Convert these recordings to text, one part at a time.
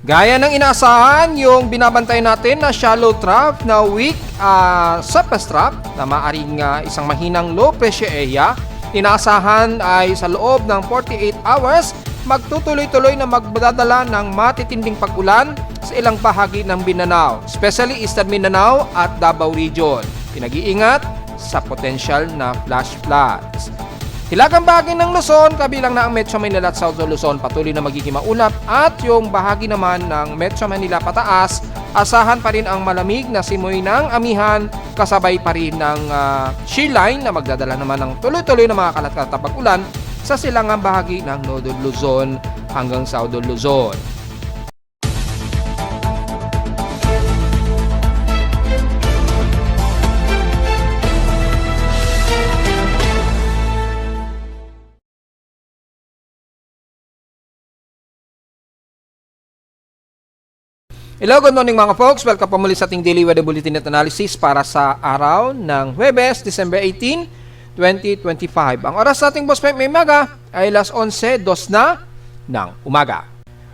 Gaya ng inaasahan, yung binabantay natin na shallow trough na weak surface trough na maaring isang mahinang low pressure area, inaasahan ay sa loob ng 48 hours magtutuloy-tuloy na magdadala ng matitinding pag-ulan sa ilang bahagi ng Mindanao, especially Eastern Mindanao at Davao Region. Pinag-iingat sa potential na flash floods. Hilagang bahagi ng Luzon, kabilang na ang Metro Manila at South Luzon, patuloy na magiging maulap at yung bahagi naman ng Metro Manila pataas, asahan pa rin ang malamig na simoy ng amihan, kasabay pa rin ng shear line na magdadala naman ng tuloy-tuloy na mga kalat-kalat na pag-ulan sa silangang bahagi ng Northern Luzon hanggang Southern Luzon. Hello, good morning mga folks. Welcome po muli sa ating Daily Weather Bulletin at Analysis para sa araw ng Huwebes, December 18, 2025. Ang oras sa ating Boss Mike may maga ay alas 11:02 na ng umaga.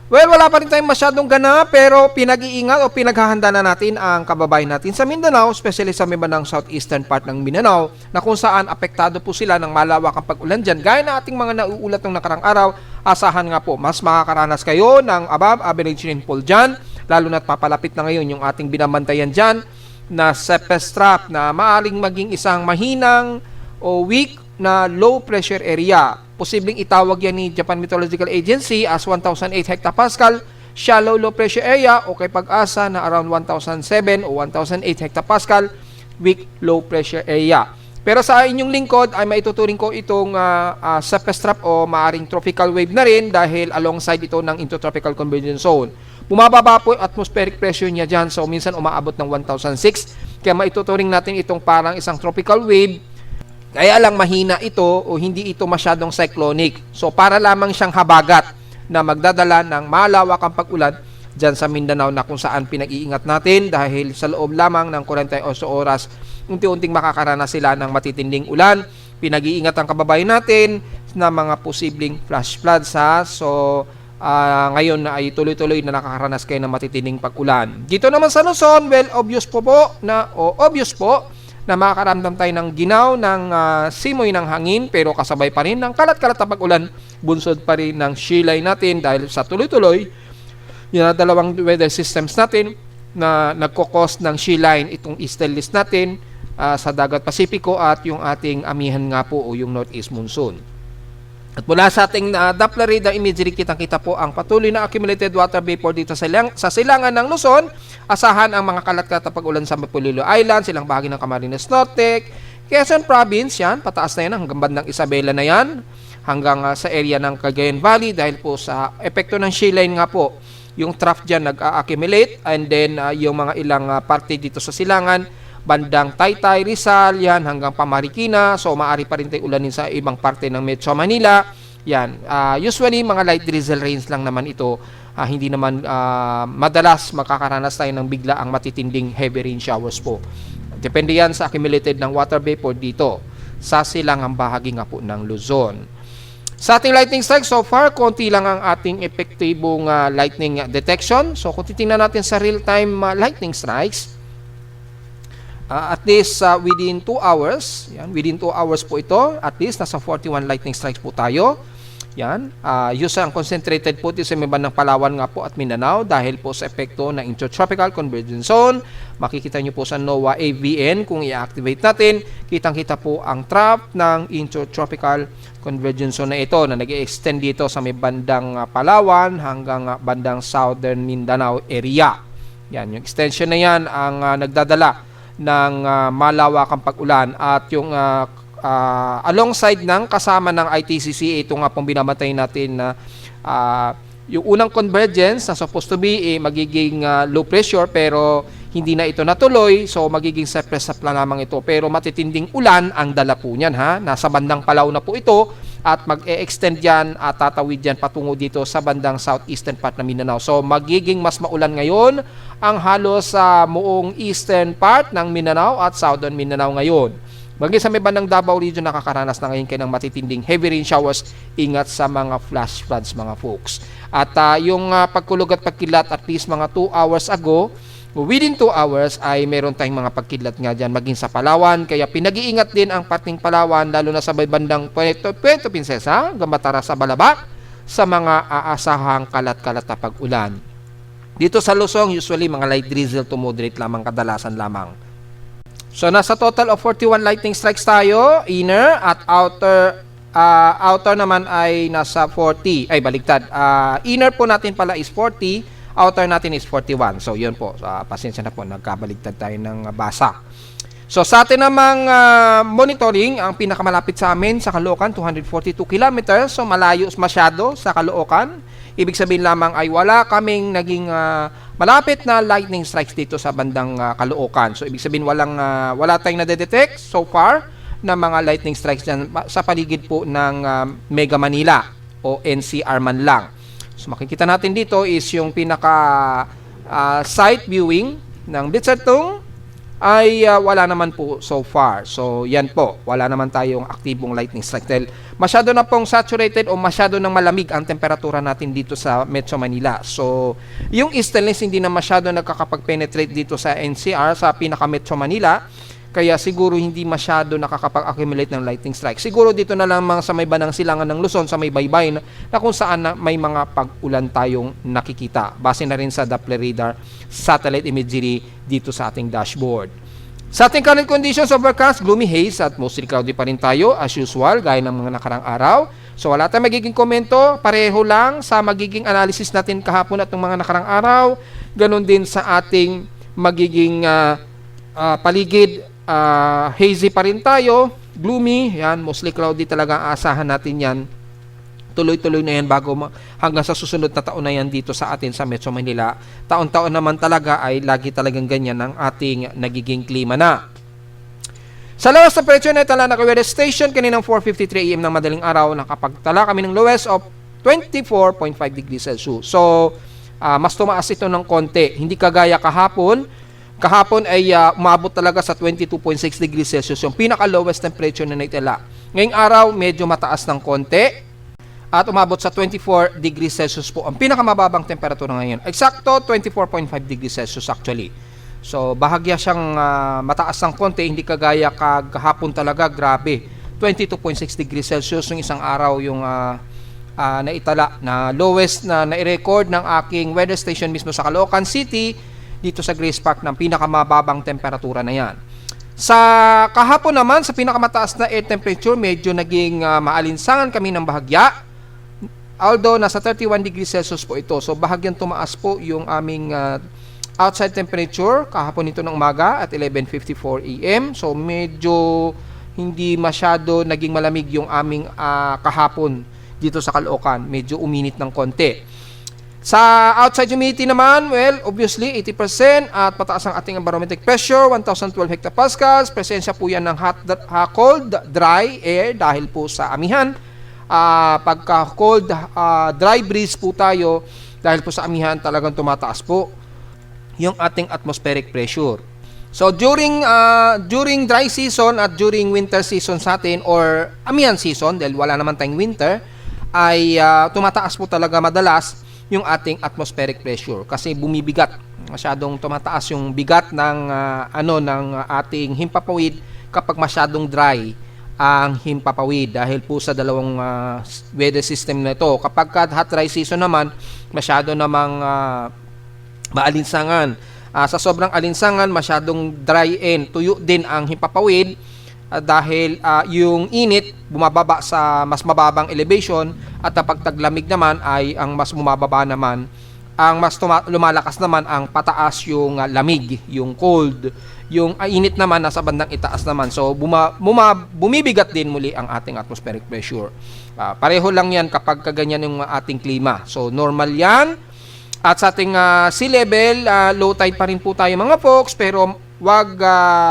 Well, wala pa rin tayong masyadong gana pero pinag-iingat o pinaghahanda na natin ang kababayan natin sa Mindanao, especially sa may bandang southeastern part ng Mindanao na kung saan apektado po sila ng malawakang pag-ulan dyan. Gaya na ating mga nauulat ng nakarang araw, asahan nga po mas makakaranas kayo ng above average rainfall dyan. Lalo na't papalapit na ngayon yung ating binabantayan dyan na surface trough na maaring maging isang mahinang o weak na low pressure area. Posibleng itawag yan ni Japan Meteorological Agency as 1,008 hectopascal shallow low pressure area o kay Pag-asa na around 1,007 o 1,008 hectopascal weak low pressure area. Pero sa inyong lingkod ay maituturing ko itong surface trough o maaring tropical wave na rin dahil alongside ito ng intertropical convergence zone. Bumababa po yung atmospheric pressure niya dyan, so minsan umaabot ng 1,006. Kaya maituturing natin itong parang isang tropical wave. Kaya lang mahina ito o hindi ito masyadong cyclonic. So para lamang siyang habagat na magdadala ng malawakang pag-ulan dyan sa Mindanao na kung saan pinag-iingat natin dahil sa loob lamang ng 48 oras unti-unting makakaranas sila ng matitinding ulan. Pinag-iingat ang kababayan natin na mga posibleng flash floods ha. So ngayon na ay tuloy-tuloy na nakakaranas kayo ng matitinding pag-ulan. Dito naman sa Luzon, well, obvious po na makakaramdam tayo ng ginaw ng simoy ng hangin pero kasabay pa rin ng kalat-kalat na pag-ulan, bunsod pa rin ng shear line natin dahil sa tuloy-tuloy yung dalawang weather systems natin na nagkukos ng shear line itong easterlies natin sa Dagat Pasipiko at yung ating amihan nga po o yung northeast monsoon. At mula sa ating Doppler radar imagery, kitang-kita po ang patuloy na accumulated water vapor dito sa silangan ng Luzon. Asahan ang mga kalat-kalat na pag-ulan sa Mapulilo Island, silang bahagi ng Camarines Norte, Quezon Province, yan, pataas na yan hanggang bandang Isabela na yan, hanggang sa area ng Cagayan Valley dahil po sa epekto ng shear line nga po, yung trough dyan nag-accumulate and then yung mga ilang parte dito sa silangan, bandang Taytay, Rizal, yan, hanggang Pamarikina. So, maaari pa rin tayo ulanin sa ibang parte ng Metro Manila. Yan. Usually, mga light drizzle rains lang naman ito. Hindi naman madalas makakaranas tayo ng bigla ang matitinding heavy rain showers po. Depende yan sa accumulated ng water vapor dito sa silangang bahagi nga po ng Luzon. Sa ating lightning strike, so far, konti lang ang ating epektibong lightning detection. So, kung titingnan natin sa real-time lightning strikes, at least within 2 hours, yan, within 2 hours po ito, at least nasa 41 lightning strikes po tayo. Yan, ang concentrated po sa may bandang Palawan nga po at Mindanao dahil po sa epekto ng intertropical convergence zone. Makikita nyo po sa NOAA AVN kung i-activate natin, kitang-kita po ang trough ng intertropical convergence zone na ito na nag-extend dito sa may bandang Palawan hanggang bandang Southern Mindanao area. Yan, yung extension na yan ang nagdadala ng malawakang pag-ulan at yung alongside ng kasama ng ITCC, ito nga pong binabatay natin na yung unang convergence na supposed to be magiging low pressure pero hindi na ito natuloy, so magiging surface trough lamang ito pero matitinding ulan ang dala po niyan ha. Nasa bandang Palaw na po ito at mag-e-extend yan at tatawid yan patungo dito sa bandang southeastern part ng Mindanao. So magiging mas maulan ngayon ang halos sa muong eastern part ng Mindanao at southern Mindanao ngayon. Bagay sa may bandang Davao Region, nakakaranas na ngayon kayo ng matitinding heavy rain showers. Ingat sa mga flash floods mga folks. At yung pagkulog at pagkilat at least mga 2 hours ago, within 2 hours ay meron tayong mga pagkilat nga dyan maging sa Palawan. Kaya pinag-iingat din ang pating Palawan, lalo na sa may bandang Puerto Princesa, Gambatara sa Balabac, sa mga aasahang kalat-kalat na pag-ulan. Dito sa Luzon, usually mga light drizzle to moderate lamang, kadalasan lamang. So nasa total of 41 lightning strikes tayo, inner at outer. Outer naman ay nasa 40, ay baligtad. Inner po natin pala is 40, outer natin is 41. So yun po, pasensya na po, nagkabaligtad tayo ng basa. So sa atin namang monitoring, ang pinakamalapit sa amin sa Caloocan, 242 kilometers. So malayo masyado sa Caloocan. Ibig sabihin lamang ay wala kaming naging malapit na lightning strikes dito sa bandang Caloocan. So ibig sabihin wala tayong nadedetect so far na mga lightning strikes dyan sa paligid po ng Mega Manila o NCR man lang. So makikita natin dito is yung pinaka site viewing ng Bitsertung ay wala naman po so far. So yan po, wala naman tayong aktibong lightning strike dahil masyado na pong saturated o masyado nang malamig ang temperatura natin dito sa Metro Manila. So yung easterlies hindi na masyado nakakapag-penetrate dito sa NCR, sa pinaka Metro Manila. Kaya siguro hindi masyado nakakapag-accumulate ng lightning strike. Siguro dito na lamang sa may bandang silangan ng Luzon, sa may baybay na kung saan na may mga pag-ulan tayong nakikita. Base na rin sa Doppler radar satellite imagery dito sa ating dashboard. Sa ating current conditions, overcast, gloomy haze at mostly cloudy pa rin tayo as usual gaya ng mga nakarang araw. So wala tayong magiging komento, pareho lang sa magiging analysis natin kahapon at ng mga nakarang araw. Ganon din sa ating magiging paligid. Hazy pa rin tayo, gloomy, yan, mostly cloudy talaga ang asahan natin yan. Tuloy-tuloy na yan hanggang sa susunod na taon na yan dito sa atin sa Metro Manila. Taon-taon naman talaga ay lagi talagang ganyan ang ating nagiging klima na. Sa lowest temperature na itala na weather station kaninang 4:53 AM ng madaling araw, nakapagtala kami ng lowest of 24.5 degrees Celsius. So, mas tumaas ito ng konti. Hindi kagaya kahapon. Kahapon ay umabot talaga sa 22.6 degrees Celsius yung pinaka-lowest temperature na naitala. Ngayong araw, medyo mataas ng konti at umabot sa 24 degrees Celsius po ang pinakamababang temperatura ngayon. Eksakto, 24.5 degrees Celsius actually. So, bahagya siyang mataas ng konti, hindi kagaya kahapon talaga, grabe. 22.6 degrees Celsius yung isang araw yung naitala na lowest na nai-record ng aking weather station mismo sa Caloocan City, dito sa Grace Park ng pinakamababang temperatura na yan. Sa kahapon naman, sa pinakamataas na air temperature, medyo naging maalinsangan kami ng bahagya. Although, nasa 31 degrees Celsius po ito. So, bahagyang tumaas po yung aming outside temperature kahapon ito ng umaga at 11:54 AM. So, medyo hindi masyado naging malamig yung aming kahapon dito sa Caloocan. Medyo uminit ng konti. Sa outside humidity naman, well, obviously, 80% at pataas ang ating barometric pressure, 1,012 hectopascals. Presensya po yan ng cold, dry air dahil po sa amihan. Pagka cold, dry breeze po tayo dahil po sa amihan talagang tumataas po yung ating atmospheric pressure. So, during dry season at during winter season sa atin or amihan season, dahil wala naman tayong winter, ay tumataas po talaga madalas yung ating atmospheric pressure kasi bumibigat, masyadong tumataas yung bigat ng ating himpapawid kapag masyadong dry ang himpapawid dahil po sa dalawang weather system na ito. Kapag hot dry season naman, masyado namang maalinsangan. Sa sobrang alinsangan, masyadong dry and tuyo din ang himpapawid dahil yung init bumababa sa mas mababang elevation at kapag taglamig naman ay ang mas bumababa naman, ang mas lumalakas naman ang pataas yung lamig, yung cold, yung init naman nasa bandang itaas naman. So bumibigat din muli ang ating atmospheric pressure. Pareho lang yan kapag kaganyan yung ating klima. So normal yan. At sa ating sea level, low tide pa rin po tayo mga folks, pero wag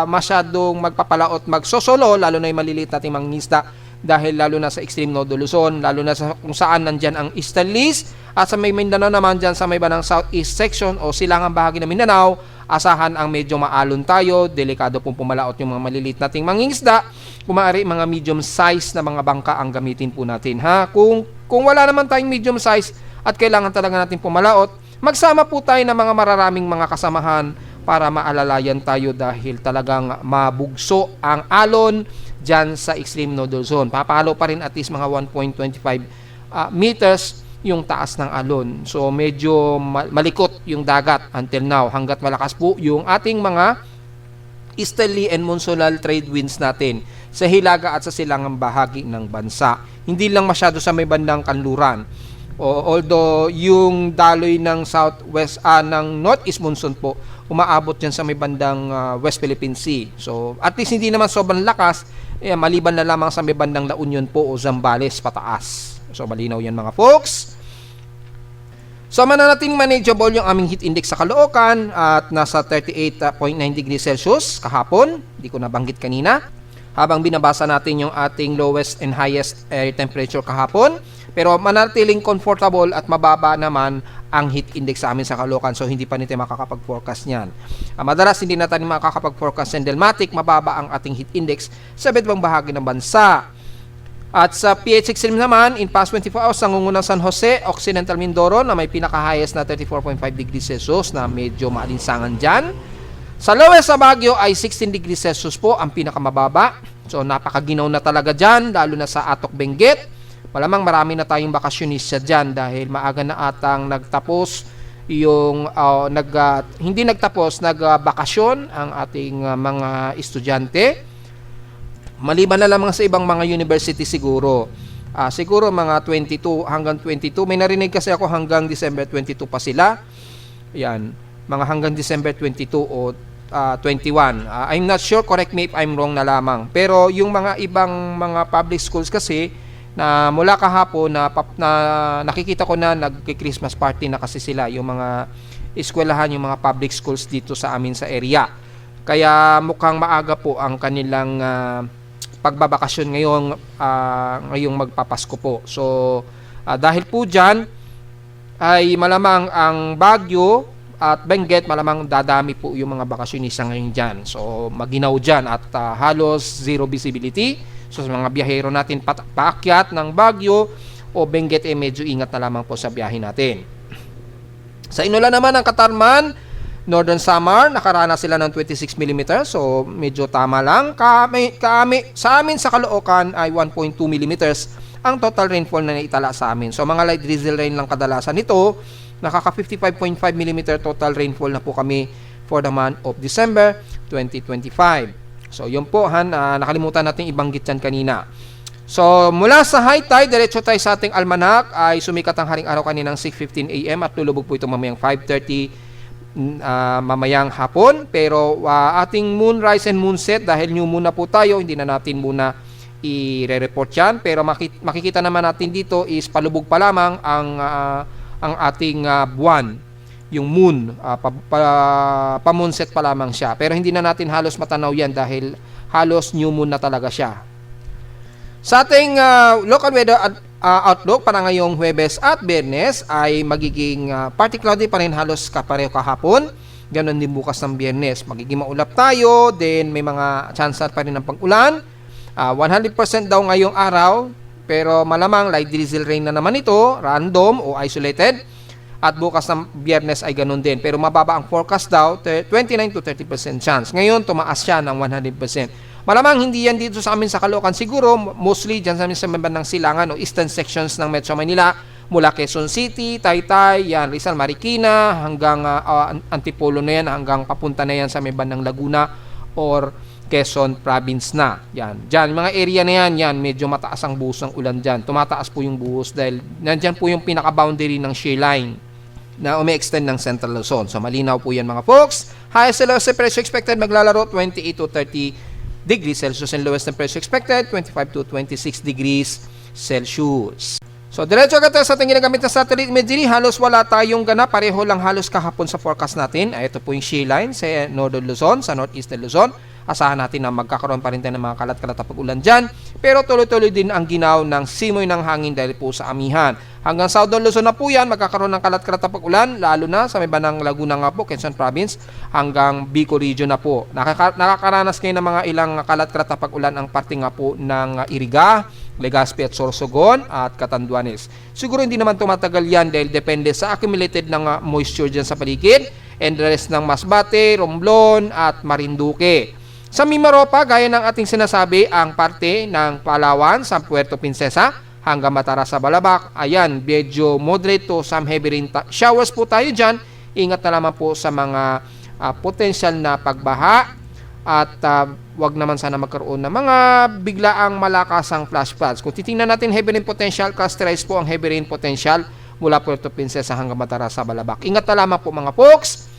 masyadong magpapalaot magsosolo, lalo na yung maliliit nating mga isda dahil lalo na sa extreme Northern Luzon, lalo na sa kung saan nandyan ang Easterlies, at sa may Mindanao naman dyan sa may bandang southeast section o silangang bahagi ng Mindanao, asahan ang medyo maalon tayo, delikado pong pumalaot yung mga maliliit nating mangingisda, kung maaari mga medium size na mga bangka ang gamitin po natin. Kung wala naman tayong medium size at kailangan talaga natin pumalaot, magsama po tayo ng mga mararaming mga kasamahan para maalalayan tayo dahil talagang mabugso ang alon dyan sa extreme Northern Zone. Papalo pa rin at least mga 1.25 meters yung taas ng alon. So medyo malikot yung dagat until now hanggat malakas po yung ating mga easterly and monsonal trade winds natin sa hilaga at sa silangang bahagi ng bansa. Hindi lang masyado sa may bandang kanluran. Although yung daloy ng southwest ng northeast monsoon po umaabot yan sa may bandang West Philippine Sea. So at least hindi naman sobrang lakas, maliban na lamang sa may bandang La Union po o Zambales pataas. So malinaw yan mga folks. So mananating manageable yung aming heat index sa Caloocan at nasa 38.9 degrees Celsius kahapon, hindi ko nabanggit kanina. Habang binabasa natin yung ating lowest and highest air temperature kahapon, pero manatiling comfortable at mababa naman ang heat index sa amin sa Caloocan, so hindi pa natin makakapag-forecast niyan. Madalas hindi natin makakapag-forecast ng Delmatic, mababa ang ating heat index sa iba't ibang bahagi ng bansa. At sa PH extreme naman, in past 24 hours, nangungunang San Jose, Occidental Mindoro na may pinaka-highest na 34.5 degrees Celsius na medyo maalinsangan dyan. Sa lowest sa Baguio ay 16 degrees Celsius po ang pinakamababa. So napakaginaw na talaga dyan, lalo na sa Atok Benguet. Malamang marami na tayong bakasyonista dyan dahil maaga na atang nagtapos yung, hindi nagtapos, nagbakasyon ang ating mga estudyante. Maliban na lamang sa ibang mga university siguro. Siguro mga 22 hanggang 22. May narinig kasi ako hanggang December 22 pa sila. Yan, mga hanggang December 22 o 21. I'm not sure, correct me if I'm wrong na lamang. Pero yung mga ibang mga public schools kasi na mula kahapon na nakikita ko na nagki-Christmas party na kasi sila, yung mga eskwelahan, yung mga public schools dito sa amin sa area. Kaya mukhang maaga po ang kanilang pagbabakasyon ngayong magpapasko po. So dahil po dyan ay malamang ang Baguio at Benguet, malamang dadami po yung mga bakasyonista ngayon dyan. So maginaw dyan at halos zero visibility. So sa mga biyahero natin paakyat ng Baguio o Benguet, medyo ingat na lamang po sa biyahe natin. Sa Inulan naman ng Katarman, Northern Samar, nakaranas sila ng 26 mm. So medyo tama lang. Sa amin sa Caloocan ay 1.2 mm ang total rainfall na naitala sa amin. So mga light drizzle rain lang kadalasan nito. Nakaka 55.5 mm total rainfall na po kami for the month of December 2025. So yun po, nakalimutan natin ibanggit yan kanina. So mula sa high tide, diretso tayo sa ating almanac, ay sumikat ang haring araw kaninang 6:15 AM at lulubog po ito mamayang 5:30 mamayang hapon. Pero ating moonrise and moonset, dahil new moon na po tayo, hindi na natin muna i-report yan. Pero makikita naman natin dito is palubog pa lamang ang ating buwan, yung moon, pa-moonset pa lamang siya. Pero hindi na natin halos matanaw yan dahil halos new moon na talaga siya. Sa ating local weather outlook para ngayong Huwebes at Biyernes ay magiging partly cloudy pa rin, halos kapareho kahapon. Ganon din bukas ng Biyernes. Magiging maulap tayo, then may mga chance pa rin ng pag-ulan. 100% daw ngayong araw, pero malamang light drizzle rain na naman ito, random o isolated. At bukas ng Biyernes ay ganon din. Pero mababa ang forecast daw, 29 to 30% chance. Ngayon, tumaas siya ng 100%. Malamang hindi yan dito sa amin sa Caloocan. Siguro, mostly dyan sa amin sa bandang silangan o eastern sections ng Metro Manila, mula Quezon City, Taytay, yan, Rizal, Marikina, hanggang Antipolo na yan, hanggang papunta na yan sa may bandang Laguna or Quezon Province na. Yan. Dyan, mga area na yan, medyo mataas ang buhos ng ulan dyan. Tumataas po yung buhos dahil nandyan po yung pinaka-boundary ng shear line na umi-extend ng Central Luzon. So, malinaw po yan mga folks. Highest and lowest pressure expected maglalaro 28 to 30 degrees Celsius and lowest temperature expected 25 to 26 degrees Celsius. So diretso agad sa ating ginagamit na satellite imagery, halos wala tayong ganap, pareho lang halos kahapon sa forecast natin. Ito po yung shear line sa Northern Luzon, sa Northeastern Luzon. asahan natin na magkakaroon pa rin tayo ng mga kalat-kalat na pag-ulan dyan. Pero tuloy-tuloy din ang ginaw ng simoy ng hangin dahil po sa amihan. Hanggang Southern Luzon na po yan, magkakaroon ng kalat-kalat na pag-ulan, lalo na sa may bandang Laguna nga po, Quezon Province, hanggang Bicol Region na po. Nakakaranas kayo ng mga ilang kalat-kalat na pag-ulan ang parte nga po ng Iriga, Legazpi at Sorsogon at Catanduanes. Siguro hindi naman tumatagal yan dahil depende sa accumulated ng moisture dyan sa paligid and the rest ng Masbate, Romblon at Marinduque. Sa Mimaropa, gaya ng ating sinasabi, ang parte ng Palawan sa Puerto Princesa hanggang Mataras sa Balabac, ayan, medyo moderate to some heavy rain showers po tayo dyan. Ingat na naman po sa mga potential na pagbaha at wag naman sana magkaroon ng mga biglaang malakasang flash floods. Kung titingnan natin heavy rain potential, clusterized po ang heavy rain potential mula Puerto Princesa hanggang Mataras sa Balabac. Ingat na lamang po mga folks.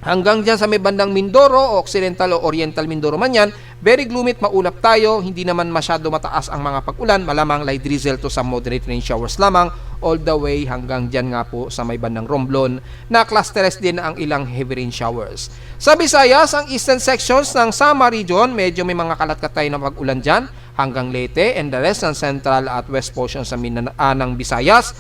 Hanggang dyan sa may bandang Mindoro o Occidental o Oriental Mindoro man yan, very gloomy at maulap tayo, hindi naman masyado mataas ang mga pag-ulan, malamang light drizzle to sa moderate rain showers lamang, all the way hanggang dyan nga po sa may bandang Romblon, na clusterized din ang ilang heavy rain showers. Sa Visayas, ang eastern sections ng Samar region, medyo may mga kalat-katay na pag-ulan dyan, hanggang Leyte and the rest ng central at west portions ng Visayas.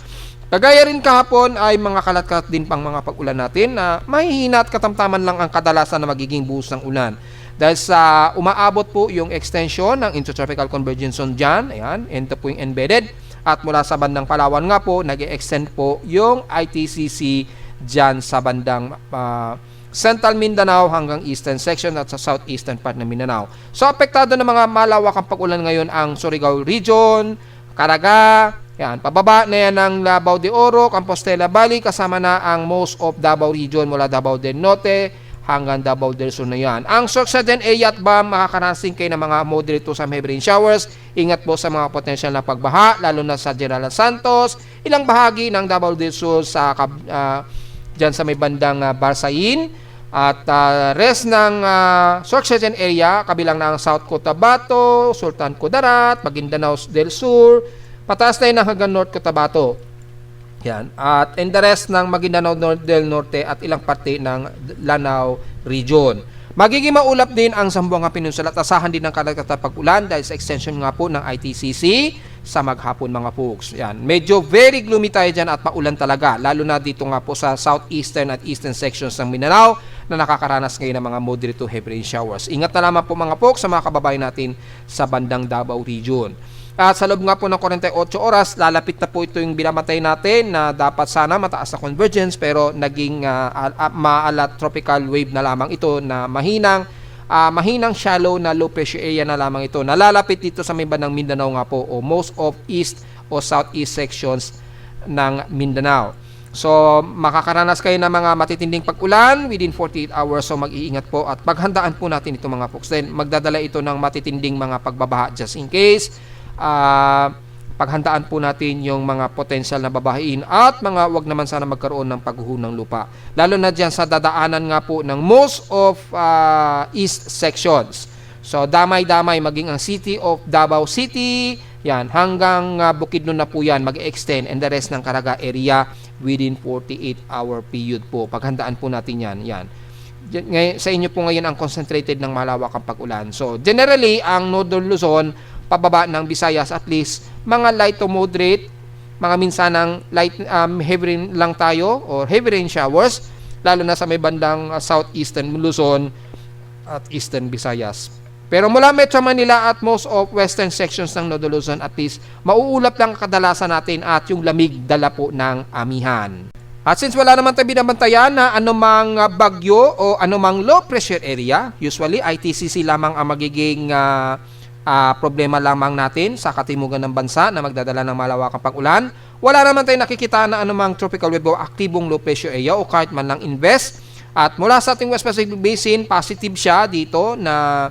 Kagaya rin kahapon ay mga kalat-kalat din pang mga pag-ulan natin na mahihina at katamtaman lang ang kadalasan na magiging buhos ng ulan. Dahil sa umaabot po yung extension ng intertropical convergence zone dyan, ayan, ito po yung embedded. At mula sa bandang Palawan nga po, nag-extend po yung ITCC dyan sa bandang Central Mindanao hanggang eastern section at sa southeastern part ng Mindanao. So, apektado ng mga malawakang pag-ulan ngayon ang Surigao Region, Caraga, yan, pababa na yan ng Davao de Oro, Compostela Valley, kasama na ang most of Davao Region mula Davao del Norte hanggang Davao del Sur na yan. Ang Sorsogon area at BAM, makakaransing kayo ng mga moderate to some heavy rain showers. Ingat po sa mga potential na pagbaha, lalo na sa General Santos, ilang bahagi ng Davao del Sur sa dyan sa may bandang Barsain, at rest ng Sorsogon area, kabilang ng South Cotabato, Sultan Kudarat, Maguindanao del Sur, pataas na yun hanggang North Cotabato. Yan. At and the rest ng Maguindanao del Norte at ilang parte ng Lanao Region. Magiging maulap din ang Zamboanga Peninsula at asahan din ng kalat-kalat pag-ulan dahil sa extension nga po ng ITCC sa maghapon mga folks. Yan. Medyo very gloomy tayo dyan at maulan talaga. Lalo na dito nga po sa southeastern at eastern sections ng Mindanao na nakakaranas ngayon ng mga moderate to heavy rain showers. Ingat na lamang po mga folks sa mga kababayan natin sa bandang Davao Region. At sa loob nga po ng 48 oras, lalapit na po ito yung binamatay natin na dapat sana mataas na convergence pero naging maalat tropical wave na lamang ito na mahinang shallow na low pressure area na lamang ito. Nalalapit dito sa may bandang Mindanao nga po o most of east o southeast sections ng Mindanao. So, makakaranas kayo ng mga matitinding pag-ulan within 48 hours. So, mag-iingat po at paghandaan po natin ito mga folks. Then, magdadala ito ng matitinding mga pagbabaha just in case. Paghandaan po natin yung mga potential na babahain at mga wag naman sana magkaroon ng pagguho ng lupa. Lalo na dyan sa dadaanan nga po ng most of east sections. So, damay-damay maging ang city of Davao City, yan, hanggang Bukidnon na po yan, mag-extend and the rest ng Caraga area within 48-hour period po. Paghandaan po natin yan, yan. Sa inyo po ngayon ang concentrated ng malawakang pag-ulan. So, generally, ang Northern Luzon, pababa ng Visayas, at least mga light to moderate, mga minsanang light heavy rain lang tayo or heavy rain showers, lalo na sa may bandang southeastern Luzon at eastern Visayas. Pero mula Metro Manila at most of western sections ng Northern Luzon, at least mauulap lang kadalasan natin at yung lamig dala po ng amihan. At since wala naman tayo binabantayan na anumang bagyo o anumang low pressure area, usually ITCC lamang ang magiging problema lamang natin sa katimugan ng bansa na magdadala ng malawakang pag-ulan. Wala naman tayong nakikita na anumang tropical wave o aktibong low pressure area o kahit man lang invest. At mula sa ating West Pacific Basin, positive siya dito na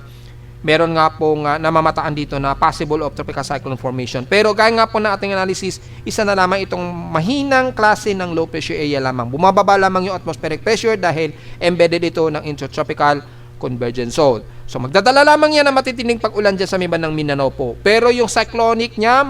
meron nga pong namamataan dito na possible of tropical cyclone formation. Pero gaya nga po na ating analysis, isa na lamang itong mahinang klase ng low pressure area lamang. Bumababa lamang yung atmospheric pressure dahil embedded ito ng intertropical convergence zone. So magdadala lamang yan ng matitinding pag-ulan dyan sa may bandang Mindanao po. Pero yung cyclonic niya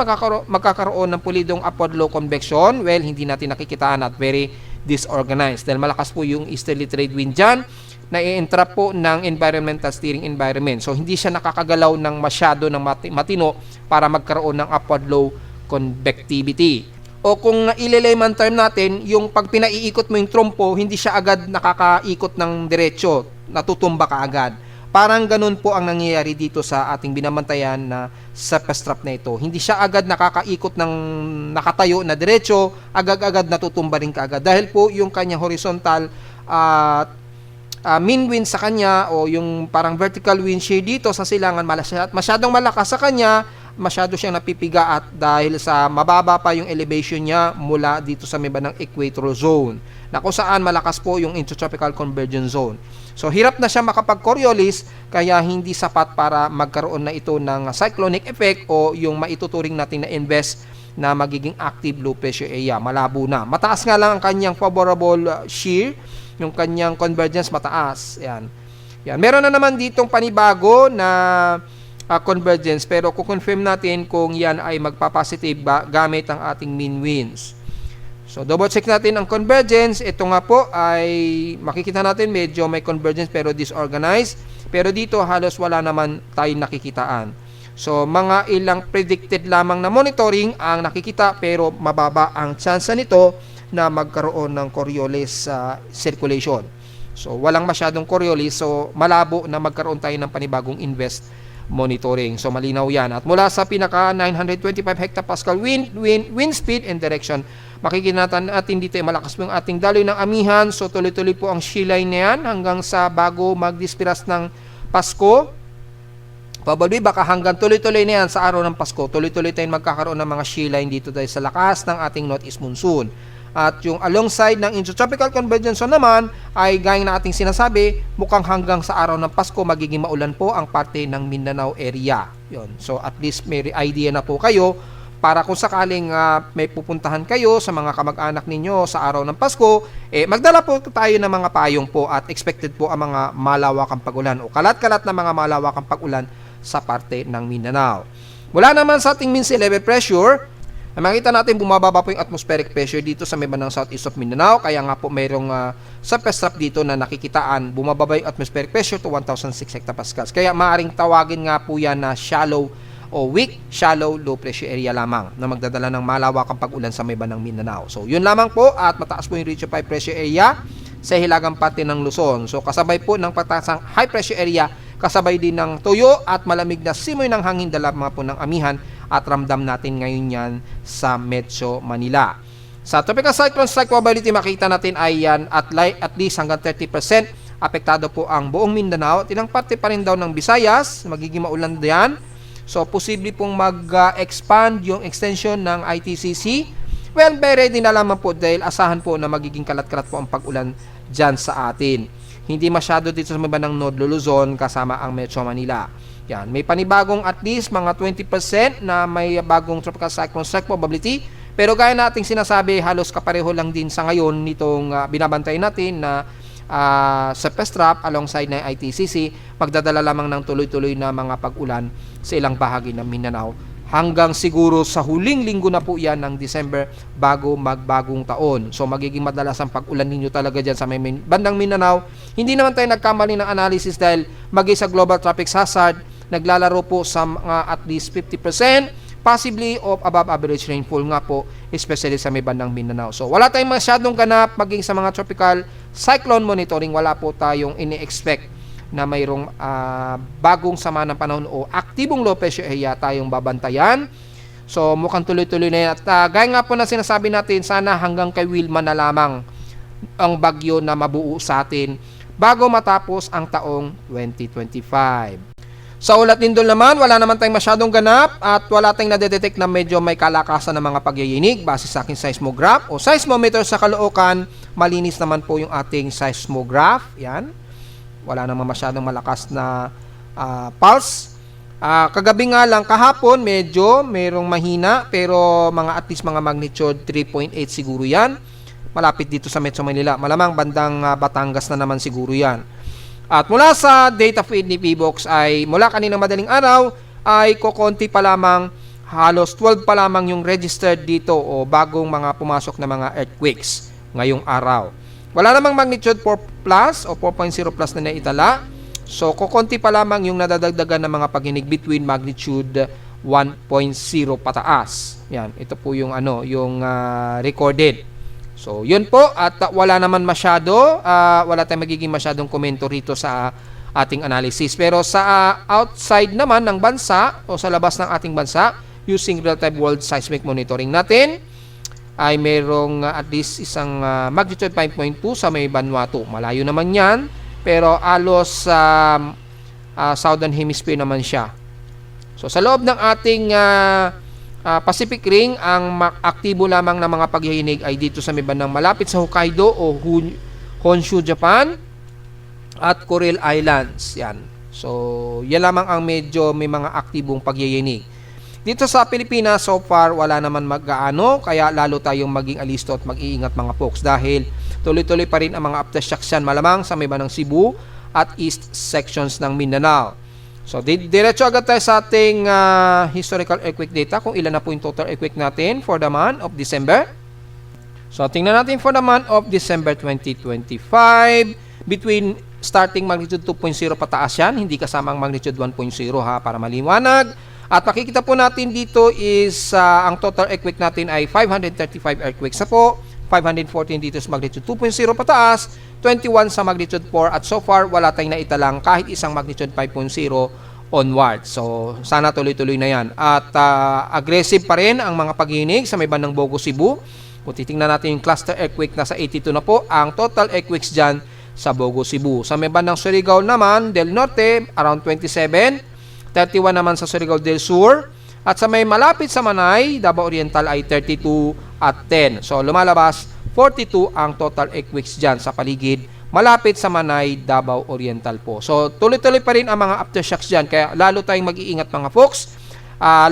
magkakaroon ng pulidong upward low convection. Well, hindi natin nakikitaan at very disorganized. Dahil malakas po yung easterly trade wind dyan, na-entrap po ng environmental steering environment. So, hindi siya nakakagalaw ng masyado ng matino para magkaroon ng upward low convectivity. O kung ile-layman term natin, yung pag pinaiikot mo yung trompo, hindi siya agad nakakaikot ng diretso, natutumba ka agad. Parang ganun po ang nangyayari dito sa ating binabantayan na surface trap na ito. Hindi siya agad nakakaikot ng nakatayo na diretso, agad-agad natutumba rin kaagad. Dahil po yung kanyang horizontal mean wind sa kanya o yung parang vertical wind shear dito sa silangan masyadong malakas sa kanya, masyado siyang napipiga at dahil sa mababa pa yung elevation niya mula dito sa may bandang equator zone na kung saan malakas po yung intertropical convergence zone. So hirap na siya makapag-Coriolis kaya hindi sapat para magkaroon na ito ng cyclonic effect o yung maituturing natin na invest na magiging active low pressure area. Malabo na. Mataas nga lang ang kanyang favorable shear, yung kanyang convergence mataas. Yan. Yan. Meron na naman ditong panibago na convergence pero kukonfirm natin kung yan ay magpa-positive gamit ang ating mean winds. So double check natin ang convergence. Ito nga po ay makikita natin medyo may convergence pero disorganized. Pero dito halos wala naman tayong nakikitaan. So mga ilang predicted lamang na monitoring ang nakikita pero mababa ang chance nito na magkaroon ng Coriolis circulation. So walang masyadong Coriolis so malabo na magkaroon tayo ng panibagong invest monitoring. So malinaw yan. At mula sa pinaka 925 hectopascal wind speed and direction, makikita natin dito ay malakas po yung ating daloy ng amihan. So tuloy-tuloy po ang shear line na yan hanggang sa bago magdispiras ng Pasko. Probably baka hanggang tuloy-tuloy na yan sa araw ng Pasko. Tuloy-tuloy tayong magkakaroon ng mga shear line dito dahil sa lakas ng ating northeast monsoon. At yung alongside ng intertropical convergence zone naman ay gaya na ating sinasabi, mukhang hanggang sa araw ng Pasko magiging maulan po ang parte ng Mindanao area. Yun. So at least may idea na po kayo para kung sakaling may pupuntahan kayo sa mga kamag-anak ninyo sa araw ng Pasko, magdala po tayo ng mga payong po at expected po ang mga malawakang pag-ulan o kalat-kalat na mga malawakang pag-ulan sa parte ng Mindanao. Mula naman sa ating mean sea level pressure, makita natin bumababa po yung atmospheric pressure dito sa may bandang southeast of Mindanao. Kaya nga po mayroong surface trap dito na nakikitaan. Bumababa yung atmospheric pressure to 1,006 hectopascals. Kaya maaaring tawagin nga po yan na shallow o weak shallow low pressure area lamang na magdadala ng malawakang pag-ulan sa may bandang Mindanao. So yun lamang po at mataas po yung region 5 pressure area sa hilagang parte ng Luzon. So kasabay po ng pagtaas ng high pressure area, kasabay din ng tuyo at malamig na simoy ng hangin dala mga po ng amihan at ramdam natin ngayon yan sa Metro Manila. Sa tropical cyclone strike probability makita natin ay yan at least hanggang 30% apektado po ang buong Mindanao at ilang parte pa rin daw ng Visayas, magiging maulan diyan. So posible pong mag-expand yung extension ng ITCC. Well, very ready na lamang po dahil asahan po na magiging kalat-kalat po ang pag-ulan dyan sa atin. Hindi masyado dito sa may bandang North Luzon kasama ang Metro Manila. Yan, may panibagong at least mga 20% na may bagong tropical cyclone strike probability. Pero gaya nating sinasabi, halos kapareho lang din sa ngayon nitong binabantay natin na surface trap alongside ng ITCC, magdadala lamang ng tuloy-tuloy na mga pag-ulan sa ilang bahagi ng Mindanao. Hanggang siguro sa huling linggo na po yan ng December bago magbagong taon. So magiging madalas ang pag-ulan ninyo talaga dyan sa may bandang Mindanao. Hindi naman tayo nagkamali ng analysis dahil maging sa global tropics hazard, naglalaro po sa mga at least 50%, possibly of above average rainfall nga po, especially sa may bandang Mindanao. So wala tayong masyadong ganap maging sa mga tropical cyclone monitoring, wala po tayong ini-expect na mayroong bagong sama ng panahon o aktibong low pressure area tayong babantayan. So mukhang tuloy-tuloy na yan. At gaya nga po na sinasabi natin, sana hanggang kay Wilma na lamang ang bagyo na mabuo sa atin bago matapos ang taong 2025. Sa ulat nindol naman, wala naman tayong masyadong ganap at wala tayong nadedetect na medyo may kalakasan ng mga pagyayinig base sa aking seismograph o seismometer sa Caloocan. Malinis naman po yung ating seismograph. Yan. Wala naman masyadong malakas na pulse. Kagabi nga lang, kahapon medyo merong mahina pero mga at least mga magnitude 3.8 siguro yan. Malapit dito sa Metro Manila. Malamang bandang Batangas na naman siguro yan. At mula sa data feed ni PBox ay mula kaninang madaling araw ay kokonti pa lamang, halos 12 pa lamang yung registered dito o bagong mga pumasok na mga earthquakes ngayong araw. Wala namang magnitude 4 plus o 4.0 plus na naitala. So, kukonti pa lamang yung nadadagdagan ng mga paghinig between magnitude 1.0 pataas. Yan, ito po yung recorded. So, yun po at wala naman masyado, wala tayong magiging masyadong komento rito sa ating analysis. Pero sa outside naman ng bansa o sa labas ng ating bansa, using real-time world seismic monitoring natin, ay merong at least isang magnitude 5.2 sa may Vanuatu. Malayo naman yan, pero alos Southern Hemisphere naman siya. So, sa loob ng ating Pacific Ring, ang aktibo lamang ng mga paghihinig ay dito sa may bandang malapit sa Hokkaido o Honshu, Japan at Kuril Islands. Yan. So, yan lamang ang medyo may mga aktibong paghihinig. Dito sa Pilipinas, so far, wala naman mag-aano, kaya lalo tayong maging alisto at mag-iingat mga folks dahil tuloy-tuloy pa rin ang mga aftershocks yan malamang sa may bandang Cebu at east sections ng Mindanao. So, diretso agad tayo sa ating historical earthquake data kung ilan na po yung total earthquake natin for the month of December. So, tingnan natin for the month of December 2025. Between starting magnitude 2.0 pataas yan, hindi kasama ang magnitude 1.0 ha, para maliwanag. At makikita po natin dito is ang total earthquake natin ay 535 earthquakes na po. 514 dito sa magnitude 2.0 pataas, 21 sa magnitude 4 at so far wala tayong naitalang kahit isang magnitude 5.0 onward. So sana tuloy-tuloy na yan. At aggressive pa rin ang mga paghihinig sa may bandang Bogo, Cebu. Kung titingnan natin yung cluster earthquake, nasa 82 na po ang total earthquakes dyan sa Bogo, Cebu. Sa may bandang Surigao naman, Del Norte, around 27, 31 naman sa Surigao del Sur. At sa may malapit sa Manay, Davao Oriental ay 32 at 10. So lumalabas 42 ang total earthquakes dyan sa paligid malapit sa Manay, Davao Oriental po. So tuloy-tuloy pa rin ang mga aftershocks dyan. Kaya lalo tayong mag-iingat mga folks,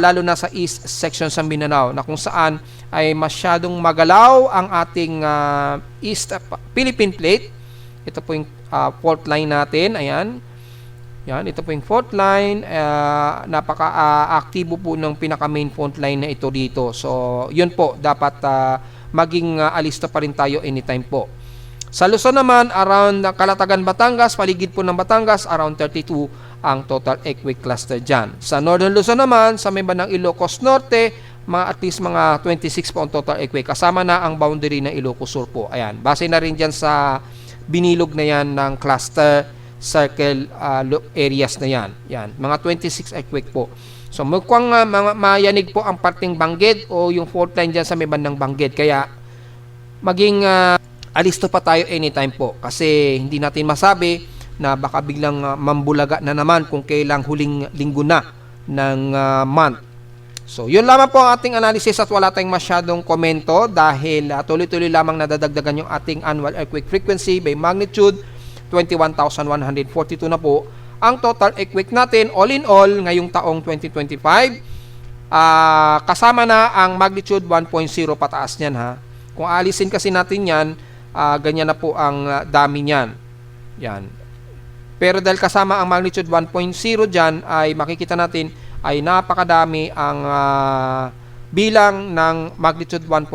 lalo na sa east section sa Mindanao na kung saan ay masyadong magalaw ang ating east Philippine plate. Ito po yung fault line natin. Ayan. Yan, ito po yung fault line. Napaka-aktibo po ng pinaka-main fault line na ito dito. So, yun po. Dapat maging alista pa rin tayo anytime po. Sa Luzon naman, around Calatagan, Batangas, paligid po ng Batangas, around 32 ang total earthquake cluster dyan. Sa Northern Luzon naman, sa may bandang Ilocos Norte, at least mga 26 po ang total earthquake. Kasama na ang boundary ng Ilocos Sur po. Ayan, base na rin dyan sa binilog na yan ng cluster circle areas na yan. Yan, mga 26 earthquake po. So, mukhang mayanig po ang parting Bangged o yung fault line dyan sa may bandang Bangged. Kaya, maging alisto pa tayo anytime po. Kasi, hindi natin masabi na baka biglang mambulaga na naman kung kailang huling linggo na ng month. So, yun lamang po ang ating analysis at wala tayong masyadong komento dahil tuloy-tuloy lamang nadadagdagan yung ating annual earthquake frequency by magnitude 21,142 na po ang total earthquake natin all in all ngayong taong 2025. Kasama na ang magnitude 1.0 pataas niyan ha. Kung alisin kasi natin yan, ganyan na po ang dami niyan. Yan. Pero dahil kasama ang magnitude 1.0 dyan, ay makikita natin ay napakadami ang bilang ng magnitude 1.0,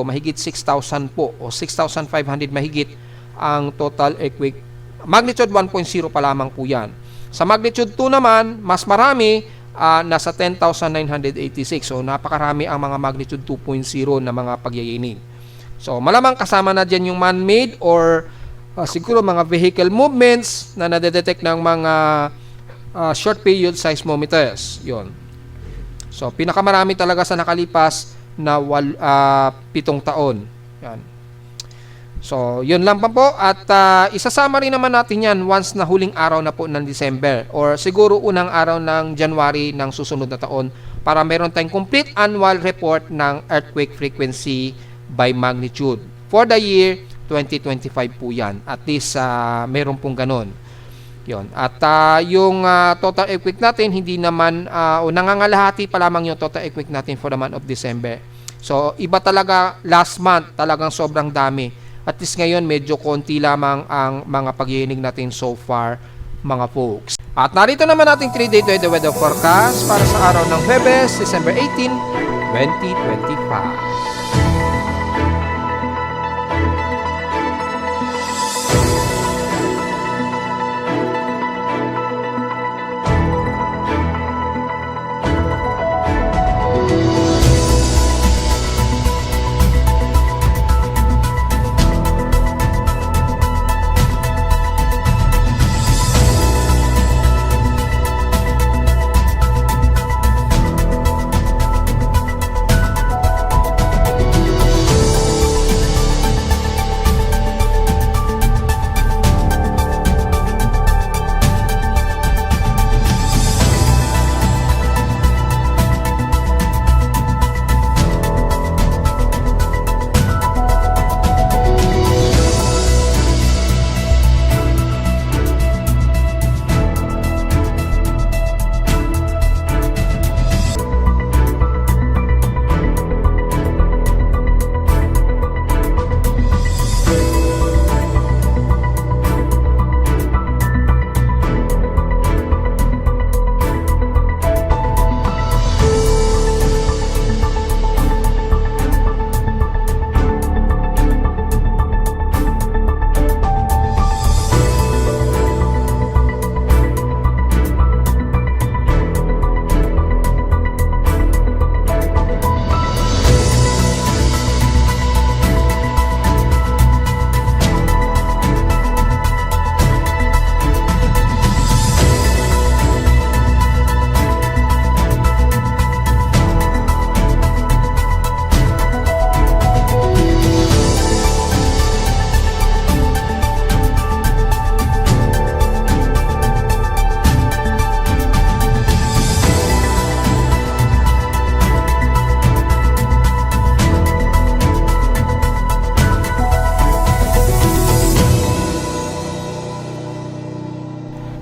mahigit 6,000 po o 6,500 mahigit ang total earthquake. Magnitude 1.0 pa lamang po yan. Sa magnitude 2 naman, mas marami, nasa 10,986. So, napakarami ang mga magnitude 2.0 na mga pagyayinig. So, malamang kasama na dyan yung man-made or siguro mga vehicle movements na nadedetect ng mga short period seismometers. Yun. So, pinakamarami talaga sa nakalipas na 7 taon. Yan. So, yun lang pa po at isasama rin naman natin yan once na huling araw na po ng December or siguro unang araw ng January ng susunod na taon para meron tayong complete annual report ng earthquake frequency by magnitude. For the year 2025 po yan. At least meron pong ganon. Yun. At yung total earthquake natin, hindi naman, o nangangalahati pa lamang yung total earthquake natin for the month of December. So, iba talaga last month, talagang sobrang dami. At least ngayon, medyo konti lamang ang mga paghihinig natin so far, mga folks. At narito naman ating 3-day weather forecast para sa araw ng Huwebes, December 18, 2025.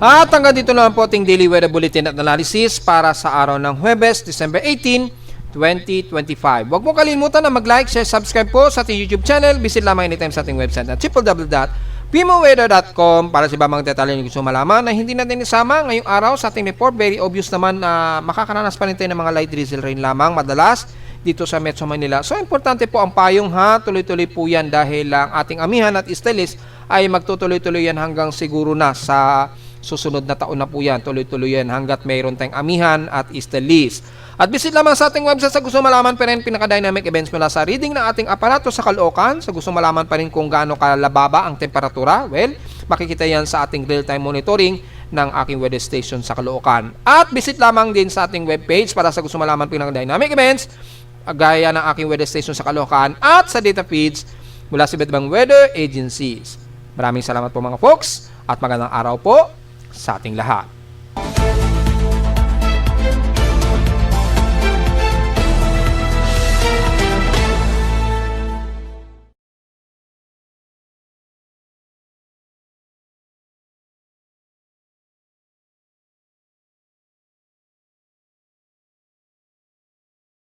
At hanggang dito lang po ating daily weather bulletin at analysis para sa araw ng Huwebes, December 18, 2025. Huwag mo kalimutan na mag-like, share, subscribe po sa ating YouTube channel. Visit lamang anytime sa ating website at www.pimoweather.com para sa iba mga detalye na gusto malaman na hindi natin isama ngayong araw sa ating report. Very obvious naman na makakaranas pa rin tayo ng mga light drizzle rain lamang madalas dito sa Metro Manila. So, importante po ang payong ha. Tuloy-tuloy po yan dahil ang ating amihan at istelis ay magtutuloy-tuloy yan hanggang siguro na sa susunod na taon na po yan. Tuloy-tuloy yan hanggat mayroon tayong amihan at istelis. At visit lamang sa ating website sa gusto malaman pa rin pinaka-dynamic events mula sa reading ng ating aparato sa Caloocan. Sa gusto malaman pa rin kung gaano kalababa ang temperatura, well, makikita yan sa ating real-time monitoring ng aking weather station sa Caloocan. At visit lamang din sa ating webpage para sa gusto malaman pinaka-dynamic events gaya ng aking weather station sa Caloocan at sa data feeds mula sa iba't ibang weather agencies. Maraming salamat po mga folks at magandang araw po sa ating lahat.